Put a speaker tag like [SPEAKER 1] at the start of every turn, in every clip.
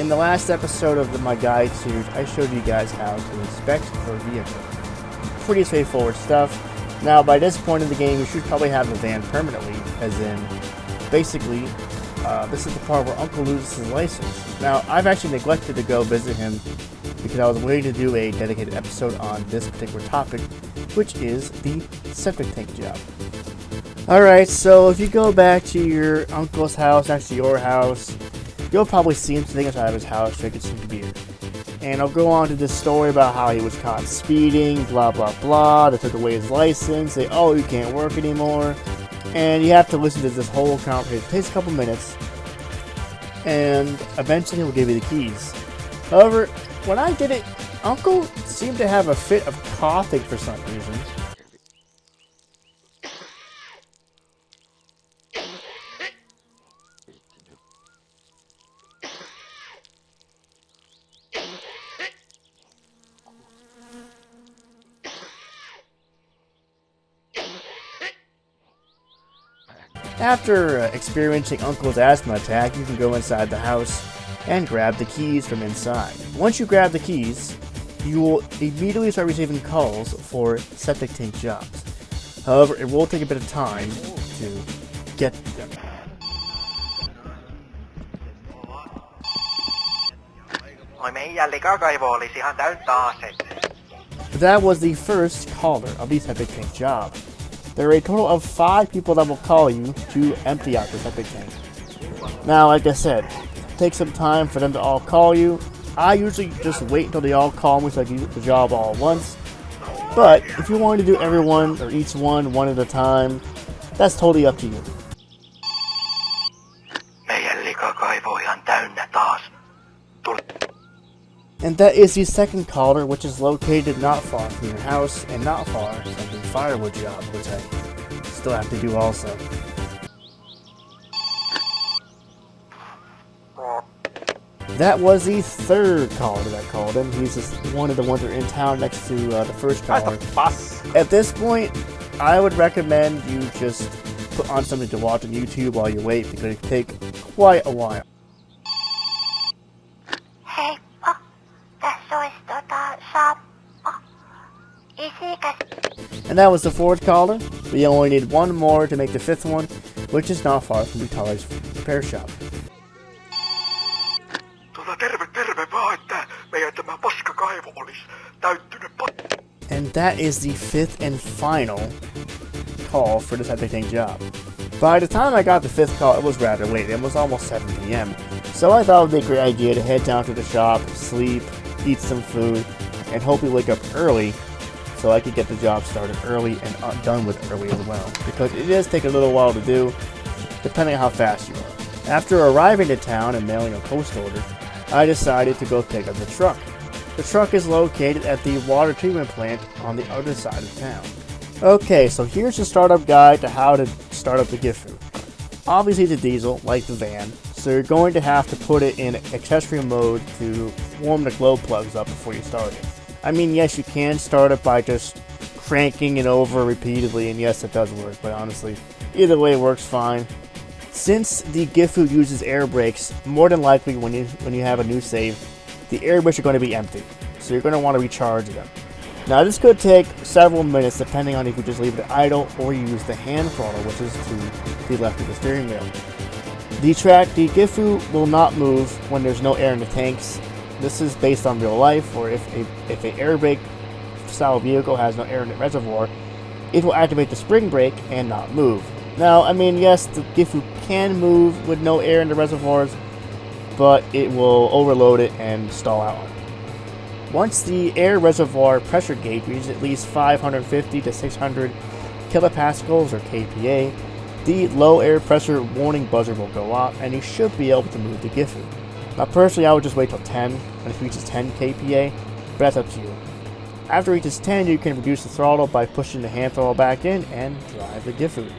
[SPEAKER 1] In the last episode of my guide series, I showed you guys how to inspect your vehicle. Pretty straightforward stuff. Now, by this point in the game, you should probably have the van permanently, as in, basically, this is the part where Uncle loses his license. Now, I've actually neglected to go visit him because I was waiting to do a dedicated episode on this particular topic, which is the septic tank job. Alright, so if you go back to your uncle's house next to your house, you'll probably see him sitting outside of his house drinking some beer. And I'll go on to this story about how he was caught speeding, blah blah blah, they took away his license, say, oh, you can't work anymore. And you have to listen to this whole conversation. It takes a couple minutes, and eventually he'll give you the keys. However, when I did it, Uncle seemed to have a fit of coughing for some reason. After experiencing Uncle's asthma attack, you can go inside the house and grab the keys from inside. Once you grab the keys, you will immediately start receiving calls for septic tank jobs. However, it will take a bit of time to get them. That was the first caller of the septic tank job. There are a total of 5 people that will call you to empty out the septic tank. Now, like I said, it takes some time for them to all call you. I usually just wait until they all call me so I can do the job all at once. But if you want to do everyone or each one at a time, that's totally up to you. And that is the second caller, which is located not far from your house and not far from the firewood job, which I still have to do also. That was the third caller that called him. He's just one of the ones that are in town next to the first caller. At this point, I would recommend you just put on something to watch on YouTube while you wait, because it can take quite a while. And that was the fourth caller. We only need one more to make the fifth one, which is not far from the Tyler's repair shop. And that is the fifth and final call for the septic tank job. By the time I got the fifth call, it was rather late. It was almost 7 p.m. So I thought it would be a great idea to head down to the shop, sleep, eat some food, and hopefully wake up early so I could get the job started early and done with early as well. Because it does take a little while to do, depending on how fast you are. After arriving to town and mailing a post order, I decided to go pick up the truck. The truck is located at the water treatment plant on the other side of town. Okay, so here's the startup guide to how to start up the Gifu. Obviously it's a diesel, like the van, so you're going to have to put it in accessory mode to warm the glow plugs up before you start it. I mean, yes, you can start it by just cranking it over repeatedly, and yes, it does work, but honestly, either way works fine. Since the Gifu uses air brakes, more than likely when you have a new save, the air brakes are going to be empty, so you're going to want to recharge them. Now, this could take several minutes depending on if you just leave it idle or you use the hand throttle, which is to the left of the steering wheel. The Gifu will not move when there's no air in the tanks. This is based on real life, or if an air brake style vehicle has no air in the reservoir, it will activate the spring brake and not move. Now, I mean, yes, the Gifu can move with no air in the reservoirs, but it will overload it and stall out. Once the air reservoir pressure gauge reaches at least 550 to 600 kilopascals or kPa, the low air pressure warning buzzer will go off, and you should be able to move the Gifu. Now, personally, I would just wait till 10 when it reaches 10 kPa, but that's up to you. After it reaches 10, you can reduce the throttle by pushing the hand throttle back in and drive the Gifu.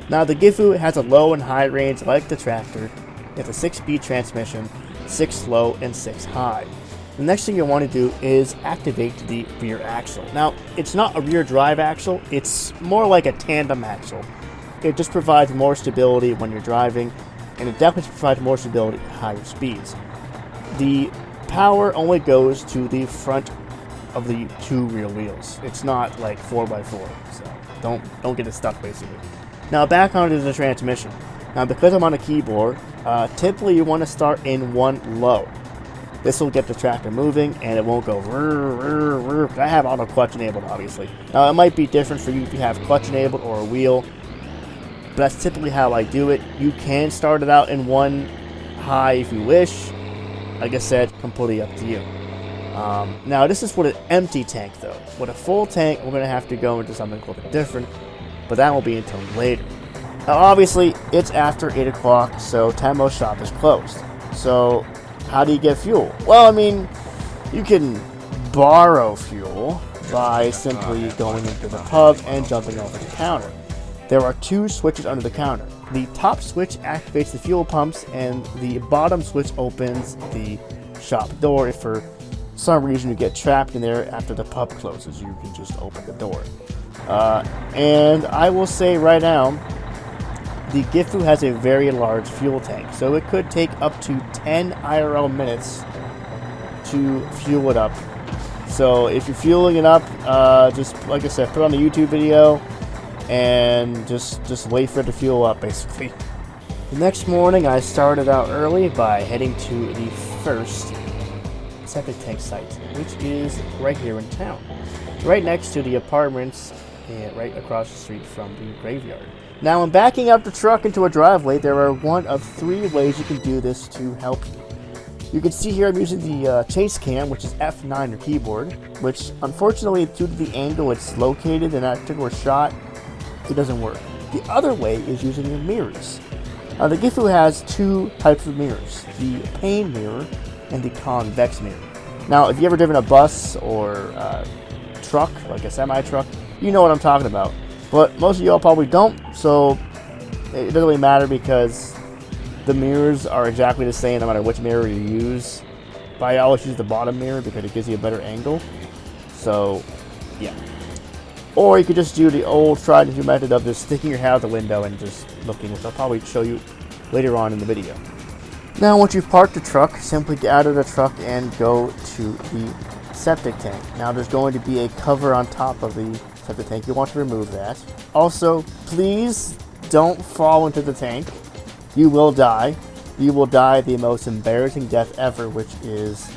[SPEAKER 1] Now, the Gifu has a low and high range like the tractor. It's a 6-speed transmission, 6 low and 6 high. The next thing you want to do is activate the rear axle. Now, it's not a rear drive axle, it's more like a tandem axle. It just provides more stability when you're driving, and it definitely provides more stability at higher speeds. the power only goes to the front of the 2 rear wheels. It's not like 4x4, so don't get it stuck basically. Now back onto the transmission. Now because I'm on a keyboard, typically you want to start in 1 low. This will get the tractor moving and it won't go I have auto clutch enabled obviously. Now it might be different for you if you have clutch enabled or a wheel, but that's typically how I do it. You can start it out in 1 high if you wish. Like I said, completely up to you. Now this is with an empty tank though. With a full tank we're going to have to go into something a little bit different, but that won't be until later. Now obviously it's after 8 o'clock, so Teimos shop is closed. So how do you get fuel? Well, I mean, you can borrow fuel by simply going into the pub and jumping over the counter. There are 2 switches under the counter. The top switch activates the fuel pumps and the bottom switch opens the shop door. If for some reason you get trapped in there after the pub closes, you can just open the door. And I will say right now, the Gifu has a very large fuel tank, so it could take up to 10 IRL minutes to fuel it up. So if you're fueling it up, just like I said, put on a YouTube video and just wait for it to fuel up basically. The next morning I started out early by heading to the first septic tank site, which is right here in town, right next to the apartments and right across the street from the graveyard. Now, when backing up the truck into a driveway, there are 1 of 3 ways you can do this to help you. You can see here I'm using the chase cam, which is F9 on your keyboard, which unfortunately due to the angle it's located in that particular shot, it doesn't work. The other way is using your mirrors. The Gifu has 2 types of mirrors, the pane mirror and the convex mirror. Now, if you ever driven a bus or truck, like a semi-truck, you know what I'm talking about. But most of y'all probably don't, so it doesn't really matter because the mirrors are exactly the same no matter which mirror you use. But I always use the bottom mirror because it gives you a better angle. So, yeah. Or you could just do the old tried and true method of just sticking your head out the window and just looking, which I'll probably show you later on in the video. Now, once you've parked the truck, simply get out of the truck and go to the septic tank. Now, there's going to be a cover on top of the septic tank. You want to remove that. Also, please don't fall into the tank. You will die. You will die the most embarrassing death ever, which is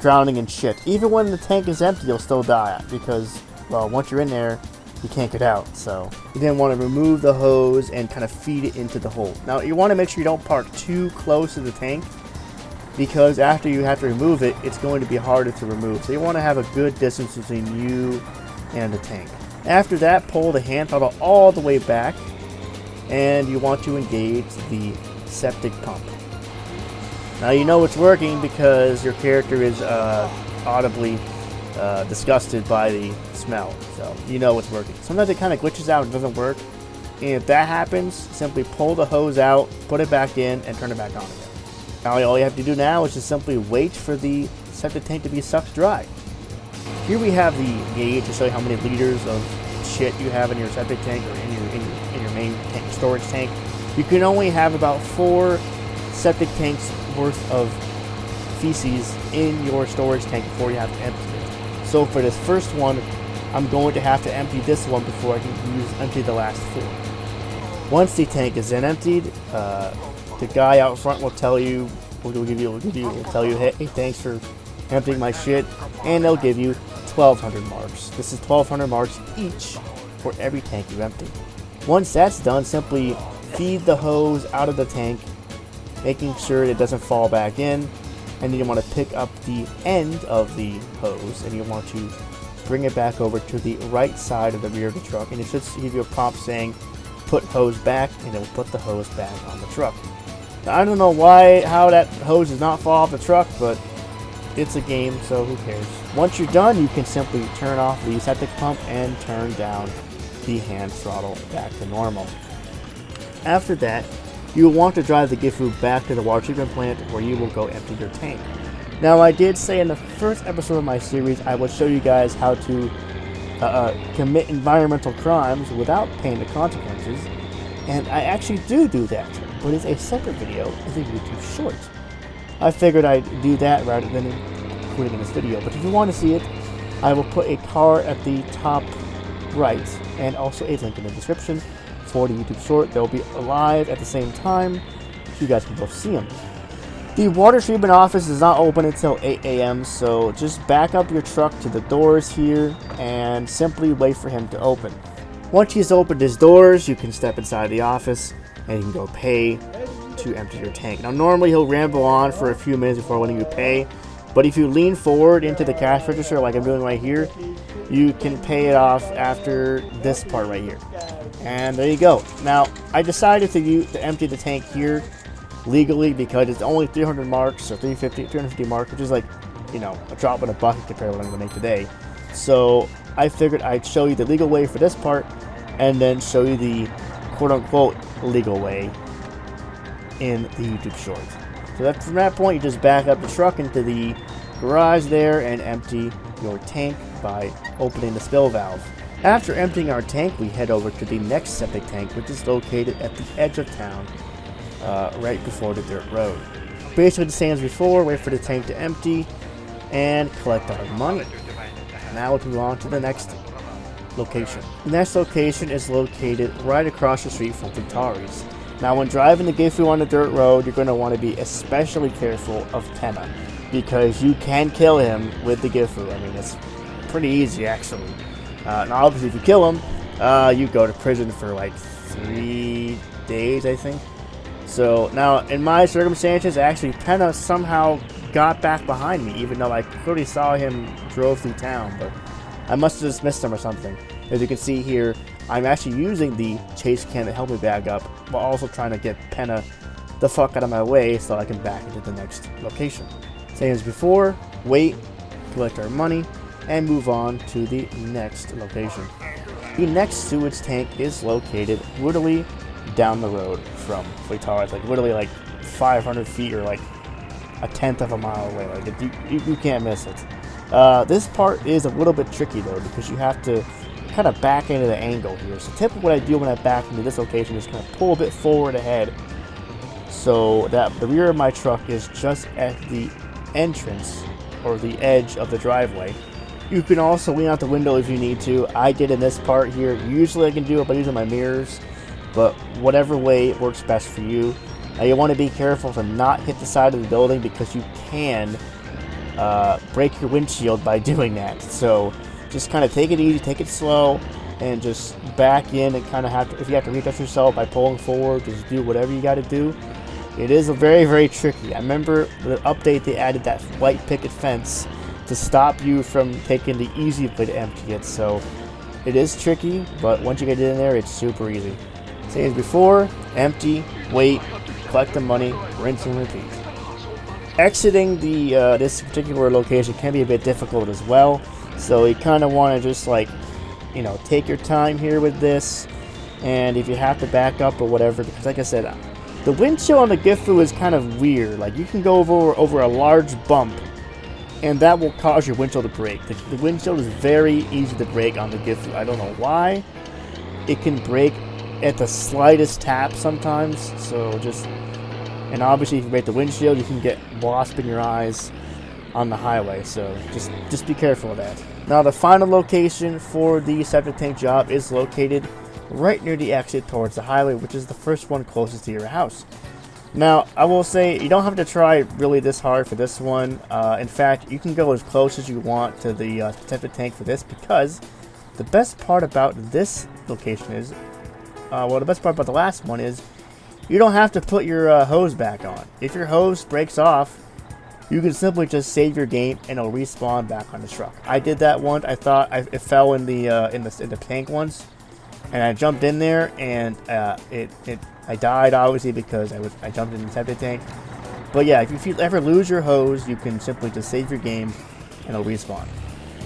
[SPEAKER 1] drowning in shit. Even when the tank is empty, you'll still die because, well, once you're in there, you can't get out. So you then want to remove the hose and kind of feed it into the hole. Now, you want to make sure you don't park too close to the tank because after you have to remove it, it's going to be harder to remove. So you want to have a good distance between you and the tank. After that, pull the hand throttle all the way back and you want to engage the septic pump. Now you know it's working because your character is audibly disgusted by the smell, so you know it's working. Sometimes it kind of glitches out and doesn't work, and if that happens, simply pull the hose out, put it back in, and turn it back on again. Now all you have to do now is just simply wait for the septic tank to be sucked dry. Here we have the gauge to show you how many liters of shit you have in your septic tank or in your main tank, storage tank. You can only have about 4 septic tanks worth of feces in your storage tank before you have to empty it. So for this first one, I'm going to have to empty this one before I can empty the last 4. Once the tank is then emptied, the guy out front will tell you, will tell you, hey, thanks for emptying my shit, and they'll give you 1,200 marks. This is 1,200 marks each for every tank you empty. Once that's done, simply feed the hose out of the tank, making sure it doesn't fall back in, and then you want to pick up the end of the hose and you want to bring it back over to the right side of the rear of the truck, and it should give you a prompt saying put hose back, and it will put the hose back on the truck. Now, I don't know how that hose does not fall off the truck, but it's a game, so who cares. Once you're done, you can simply turn off the septic pump and turn down the hand throttle back to normal. After that, you will want to drive the Gifu back to the water treatment plant where you will go empty your tank. Now, I did say in the first episode of my series I would show you guys how to commit environmental crimes without paying the consequences, and I actually do that, but it's a separate video as a YouTube short. I figured I'd do that rather than including in this video. But if you want to see it, I will put a card at the top right and also a link in the description for the YouTube short. They'll be live at the same time, so you guys can both see them. The water treatment office is not open until 8 a.m., so just back up your truck to the doors here and simply wait for him to open. Once he's opened his doors, you can step inside the office and you can go pay to empty your tank. Now normally he'll ramble on for a few minutes before letting you pay, but if you lean forward into the cash register like I'm doing right here, you can pay it off after this part right here. And there you go. Now I decided to empty the tank here legally because it's only 300 marks or 350 marks, which is like, you know, a drop in a bucket compared to what I'm going to make today. So I figured I'd show you the legal way for this part and then show you the quote-unquote legal way in the YouTube short. So that, from that point, you just back up the truck into the garage there and empty your tank by opening the spill valve. After emptying our tank, we head over to the next septic tank, which is located at the edge of town, right before the dirt road. Basically the same as before, wait for the tank to empty and collect our money. Now let's move on to the next location. The next location is located right across the street from Vitari's. Now when driving the Gifu on the dirt road, you're going to want to be especially careful of Tenna, because you can kill him with the Gifu. I mean, it's pretty easy actually. Now obviously if you kill him, you go to prison for like 3 days, I think. So now in my circumstances, actually Tenna somehow got back behind me, even though I clearly saw him drove through town, but I must have just missed him or something. As you can see here, I'm actually using the chase cam to help me back up, while also trying to get Penna the fuck out of my way so I can back into the next location. Same as before, wait, collect our money, and move on to the next location. The next sewage tank is located literally down the road from Vitari's, like literally like 500 feet or like a tenth of a mile away. Like you can't miss it. This part is a little bit tricky though, because you have to kind of back into the angle here. So typically what I do when I back into this location is kind of pull a bit forward ahead so that the rear of my truck is just at the entrance or the edge of the driveway. You can also lean out the window if you need to. I did in this part here. Usually I can do it by using my mirrors, but whatever way works best for you. Now you want to be careful to not hit the side of the building, because you can break your windshield by doing that. So just kind of take it easy, take it slow, and just back in and kind of have to, if you have to retouch yourself by pulling forward, just do whatever you got to do. It is very, very tricky. I remember the update, they added that white picket fence to stop you from taking the easy way to empty it. So it is tricky, but once you get in there, it's super easy. Same as before, empty, wait, collect the money, rinse and repeat. Exiting the this particular location can be a bit difficult as well, so you kind of want to just, like, you know, take your time here with this, and if you have to back up or whatever, because like I said, the windshield on the Gifu is kind of weird. Like, you can go over a large bump and that will cause your windshield to break. The windshield is very easy to break on the Gifu. I don't know why. It can break at the slightest tap sometimes, so just, and obviously if you break the windshield, you can get wasp in your eyes on the highway, so just be careful of that. Now the final location for the septic tank job is located right near the exit towards the highway, which is the first one closest to your house. Now I will say you don't have to try really this hard for this one. In fact, you can go as close as you want to the septic tank for this, because the best part about this location is, well, the best part about the last one is you don't have to put your hose back on. If your hose breaks off, you can simply just save your game and it'll respawn back on the truck. I did that once. I thought it fell in the tank once, and I jumped in there and I died obviously because I jumped in the septic tank. But yeah, if you ever lose your hose, you can simply just save your game and it'll respawn.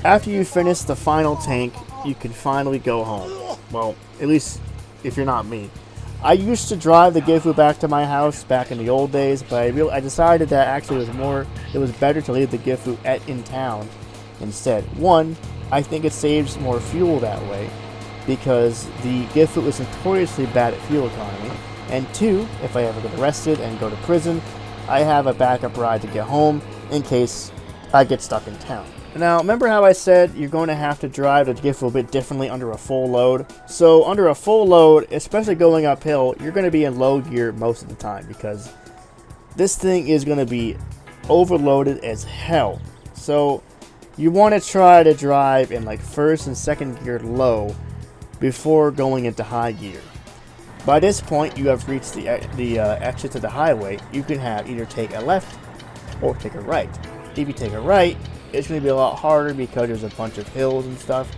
[SPEAKER 1] After you finish the final tank, you can finally go home. Well, at least if you're not me. I used to drive the Gifu back to my house back in the old days, but I decided that actually it was better to leave the Gifu in town instead. One, I think it saves more fuel that way, because the Gifu is notoriously bad at fuel economy. And two, if I ever get arrested and go to prison, I have a backup ride to get home in case I get stuck in town. Now, remember how I said you're going to have to drive the Gifu a bit differently under a full load? So, under a full load, especially going uphill, you're going to be in low gear most of the time because this thing is going to be overloaded as hell. So, you want to try to drive in like first and second gear low before going into high gear. By this point, you have reached the exit to the highway. You can have either take a left or take a right. If you take a right, it's going to be a lot harder because there's a bunch of hills and stuff.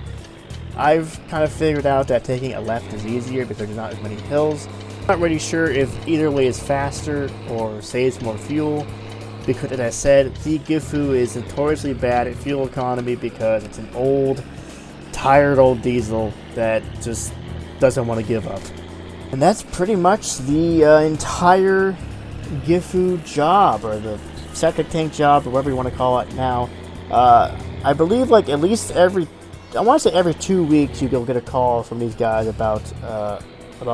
[SPEAKER 1] I've kind of figured out that taking a left is easier because there's not as many hills. I'm not really sure if either way is faster or saves more fuel because, as I said, the Gifu is notoriously bad at fuel economy because it's an old, tired old diesel that just doesn't want to give up. And that's pretty much the entire Gifu job, or the septic tank job, or whatever you want to call it now. I believe like at least I want to say every 2 weeks you'll get a call from these guys about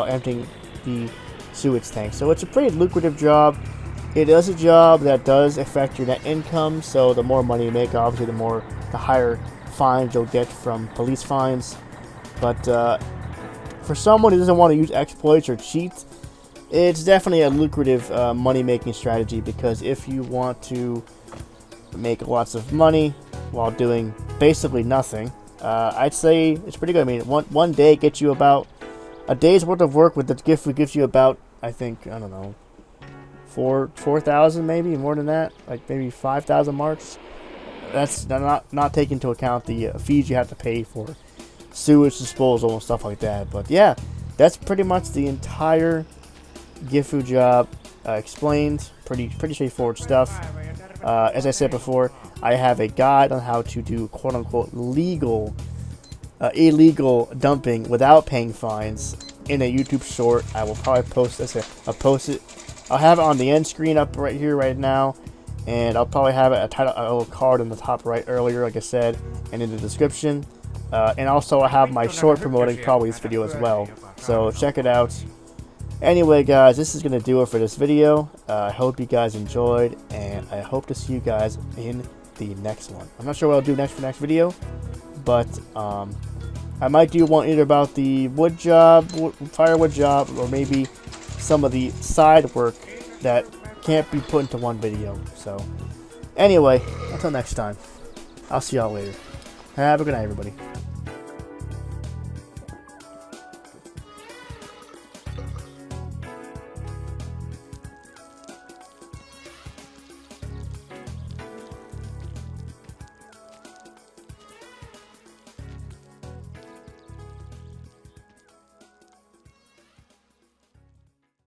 [SPEAKER 1] emptying the sewage tank. So it's a pretty lucrative job. It is a job that does affect your net income. So the more money you make, obviously the higher fines you'll get from police fines. But for someone who doesn't want to use exploits or cheat, it's definitely a lucrative money-making strategy, because if you want to make lots of money while doing basically nothing, I'd say it's pretty good. I mean, one day gets you about a day's worth of work with the Gifu gives you about, I think, I don't know, 4,000 maybe, more than that, like maybe 5,000 marks. That's not taking into account the fees you have to pay for sewage disposal and stuff like that. But yeah, that's pretty much the entire Gifu job explained. Pretty straightforward stuff. As I said before, I have a guide on how to do quote-unquote illegal dumping without paying fines in a YouTube short. I will probably post this. I'll have it on the end screen up right here right now, and I'll probably have a little card on the top right earlier, like I said, and in the description. And also I have my short promoting probably this video as well, so check it out. Anyway, guys, this is going to do it for this video. I hope you guys enjoyed, and I hope to see you guys in the next one. I'm not sure what I'll do next for next video, but I might do one either about the wood job, firewood job, or maybe some of the side work that can't be put into one video. So, anyway, until next time, I'll see y'all later. Have a good night, everybody.